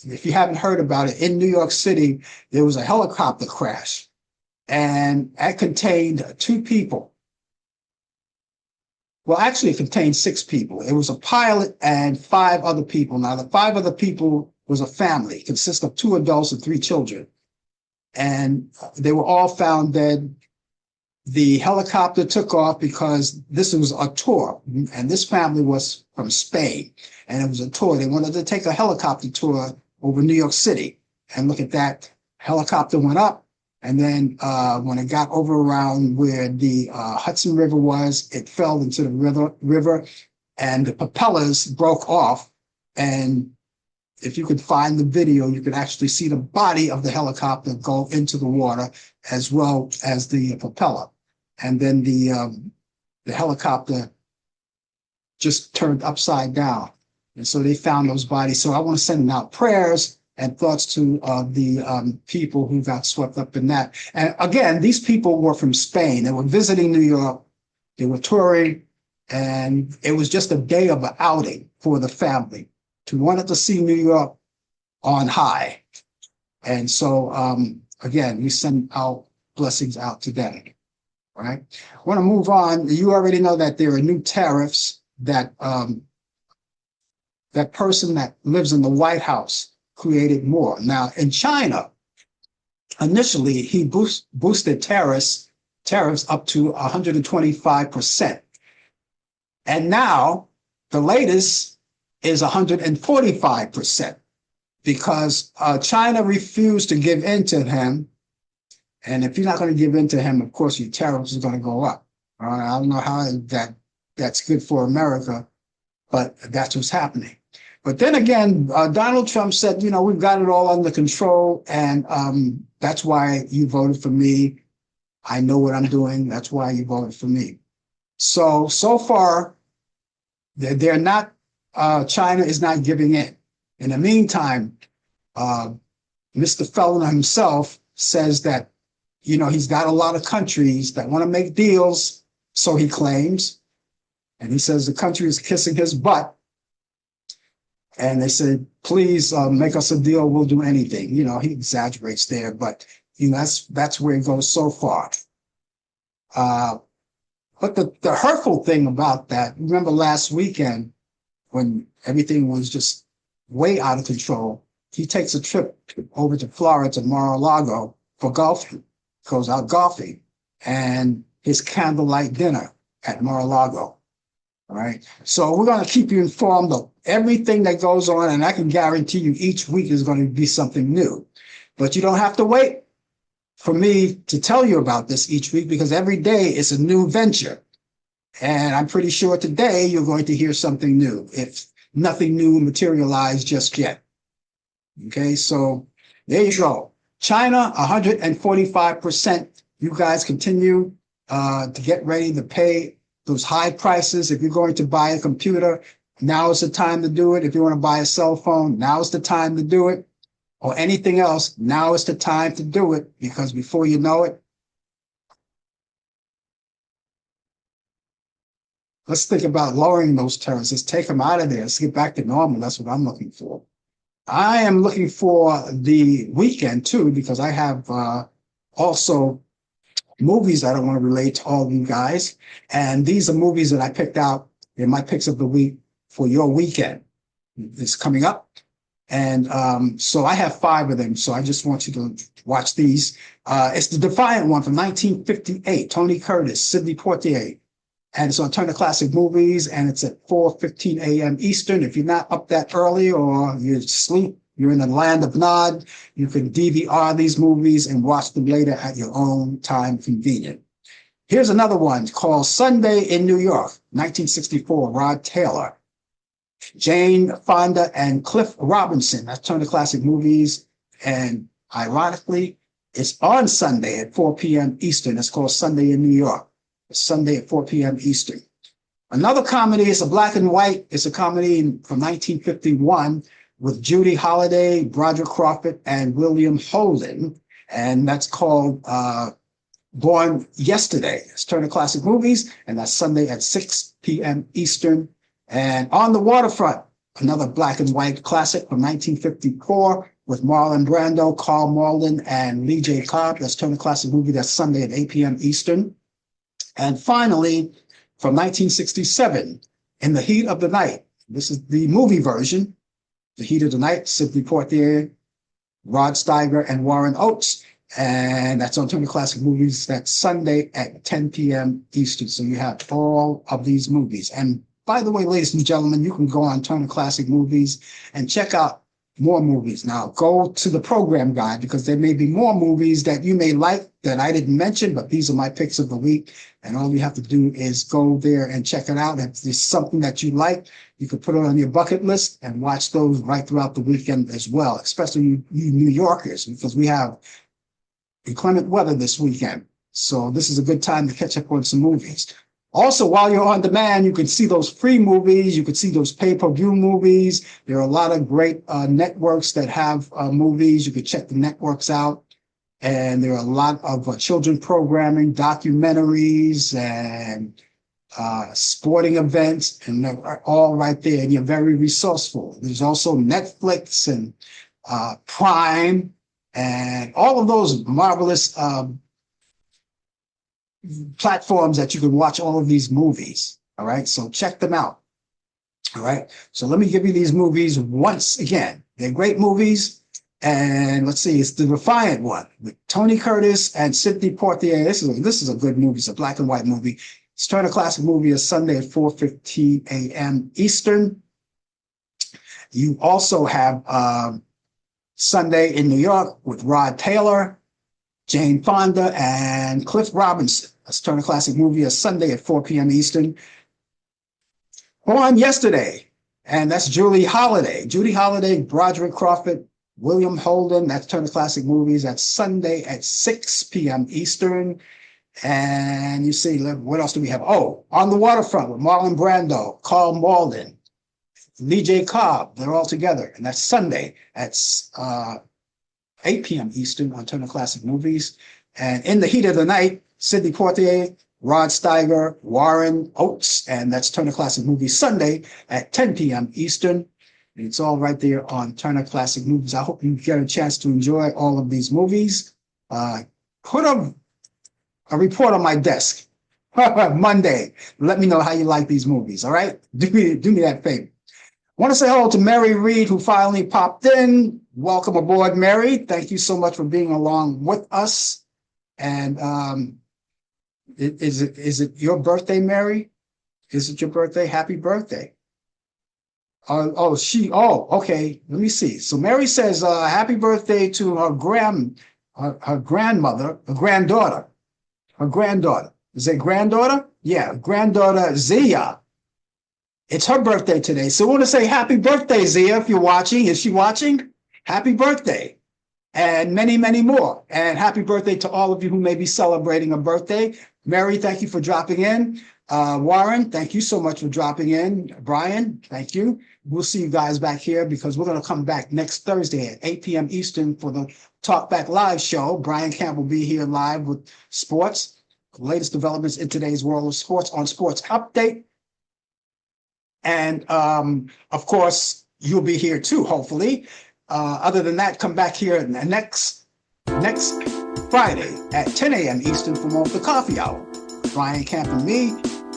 if you haven't heard about it, in New York City, there was a helicopter crash. And it contained 2 people. Well, actually, it contained 6 people. It was a pilot and 5 other people. Now, the 5 other people was a family, consists of 2 adults and 3 children. And they were all found dead. The helicopter took off because this was a tour, and this family was from Spain, and it was a tour. They wanted to take a helicopter tour over New York City. And look at that. Helicopter went up. And then when it got over around where the Hudson River was, it fell into the river, and the propellers broke off. And if you could find the video, you could actually see the body of the helicopter go into the water as well as the propeller. And then the helicopter just turned upside down. And so they found those bodies. So I want to send out prayers and thoughts to the people who got swept up in that. And again, these people were from Spain. They were visiting New York. They were touring, and it was just a day of an outing for the family to wanted to see New York on high. And so, again, we send our blessings out to them, right? I want to move on. You already know that there are new tariffs that that person that lives in the White House created more. Now, in China, initially, he boosted tariffs up to 125%. And now, the latest is 145%, because China refused to give in to him. And if you're not going to give in to him, of course, your tariffs are going to go up. I don't know how that's good for America, but that's what's happening. But then again, Donald Trump said, you know, we've got it all under control, and that's why you voted for me. I know what I'm doing. That's why you voted for me. So far, they're not, China is not giving in. In the meantime, Mr. Felon himself says that, you know, he's got a lot of countries that want to make deals, so he claims. And he says the country is kissing his butt. And they said, please make us a deal. We'll do anything. You know, he exaggerates there, but you know, that's where it goes so far. But the hurtful thing about that, remember last weekend when everything was just way out of control, he takes a trip over to Florida, to Mar-a-Lago for golfing, goes out golfing. And his candlelight dinner at Mar-a-Lago. All right. So we're going to keep you informed of everything that goes on, and I can guarantee you each week is going to be something new. But you don't have to wait for me to tell you about this each week, because every day is a new venture. And I'm pretty sure today you're going to hear something new, if nothing new materialized just yet. Okay, so there you go. China, 145%. You guys continue to get ready to pay those high prices. If you're going to buy a computer, now is the time to do it. If you want to buy a cell phone, now is the time to do it. Or anything else, now is the time to do it, because before you know it, let's think about lowering those tariffs. Let's take them out of there. Let's get back to normal. That's what I'm looking for. I am looking for the weekend too, because I have also movies that I want to relate to all of you guys. And these are movies that I picked out in my picks of the week for your weekend. It's coming up. And so I have 5 of them. So I just want you to watch these. It's the Defiant one from 1958, Tony Curtis, Sidney Poitier. And it's on Turner Classic Movies, and it's at 4:15 a.m. Eastern. If you're not up that early or you're asleep, you're in the land of Nod, you can DVR these movies and watch them later at your own time convenient. Here's another one called Sunday in New York, 1964, Rod Taylor. Jane Fonda and Cliff Robinson. That's Turner Classic Movies. And ironically, it's on Sunday at 4 p.m. Eastern. It's called Sunday in New York. It's Sunday at 4 p.m. Eastern. Another comedy is a black and white. It's a comedy from 1951 with Judy Holliday, Broderick Crawford, and William Holden. And that's called Born Yesterday. It's Turner Classic Movies, and that's Sunday at 6 p.m. Eastern. And On the Waterfront, another black and white classic from 1954 with Marlon Brando, Carl Malden, and Lee J. Cobb. That's Turner Classic Movie. That's Sunday at 8 p.m. Eastern. And finally, from 1967, In the Heat of the Night. This is the movie version. The Heat of the Night, Sidney Poitier, Rod Steiger, and Warren Oates. And that's on Turner Classic Movies. That's Sunday at 10 p.m. Eastern. So you have all of these movies. And by the way, ladies and gentlemen, you can go on Turner Classic Movies and check out more movies. Now, go to the program guide, because there may be more movies that you may like that I didn't mention, but these are my picks of the week. And all you have to do is go there and check it out. If there's something that you like, you can put it on your bucket list and watch those right throughout the weekend as well, especially you New Yorkers, because we have inclement weather this weekend. So this is a good time to catch up on some movies. Also, while you're on demand, you can see those free movies. You can see those pay-per-view movies. There are a lot of great networks that have movies. You can check the networks out. And there are a lot of children programming, documentaries, and sporting events, and they're all right there. And you're very resourceful. There's also Netflix and Prime and all of those marvelous platforms that you can watch all of these movies. All right. So check them out. All right. So let me give you these movies once again. They're great movies. And let's see, it's the Defiant one with Tony Curtis and Sidney Poitier. This is a good movie. It's a black and white movie. It's Turner Classic Movie is Sunday at 4:15 a.m. Eastern. You also have Sunday in New York with Rod Taylor, Jane Fonda, and Cliff Robinson. That's Turner Classic Movie is Sunday at 4 p.m. Eastern. Born Yesterday, and that's Judy Holliday, Broderick Crawford, William Holden. That's Turner Classic Movies. That's Sunday at 6 p.m. Eastern. And you see, what else do we have? Oh, On the Waterfront with Marlon Brando, Carl Malden, Lee J. Cobb. They're all together. And that's Sunday at 8 p.m. Eastern on Turner Classic Movies. And In the Heat of the Night, Sidney Poitier, Rod Steiger, Warren Oates. And that's Turner Classic Movies Sunday at 10 p.m. Eastern. It's all right there on Turner Classic Movies. I hope you get a chance to enjoy all of these movies. Put a report on my desk Monday. Let me know how you like these movies. All right? Do me that favor. I want to say hello to Mary Reed, who finally popped in. Welcome aboard, Mary. Thank you so much for being along with us. And Is it your birthday, Mary? Is it your birthday? Happy birthday. Okay. Let me see. So Mary says, happy birthday to her grandmother, her granddaughter. Is it granddaughter? Yeah, granddaughter Zia. It's her birthday today. So we want to say happy birthday, Zia, if you're watching. Is she watching? Happy birthday. And many, many more. And happy birthday to all of you who may be celebrating a birthday. Mary, thank you for dropping in. Warren, thank you so much for dropping in. Brian, thank you. We'll see you guys back here because we're going to come back next Thursday at 8 p.m. Eastern for the Talk Back Live show. Brian Camp will be here live with sports, latest developments in today's world of sports on Sports Update. And of course, you'll be here too, hopefully. Other than that, come back here next Friday at 10 a.m. Eastern for more of the Coffee Hour. Brian Camp and me,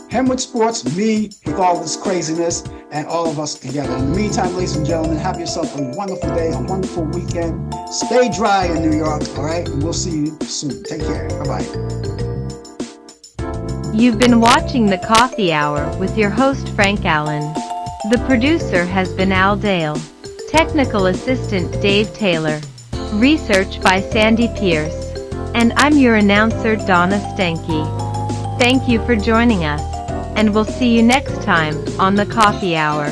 him with sports, me with all this craziness, and all of us together. In the meantime, ladies and gentlemen, have yourself a wonderful day, a wonderful weekend. Stay dry in New York, all right? And we'll see you soon. Take care. Bye-bye. You've been watching The Coffee Hour with your host Frank Allan. The producer has been Al Dale. Technical assistant Dave Taylor. Research by Sandy Pierce. And I'm your announcer Donna Stenke. Thank you for joining us, and we'll see you next time on The Coffee Hour.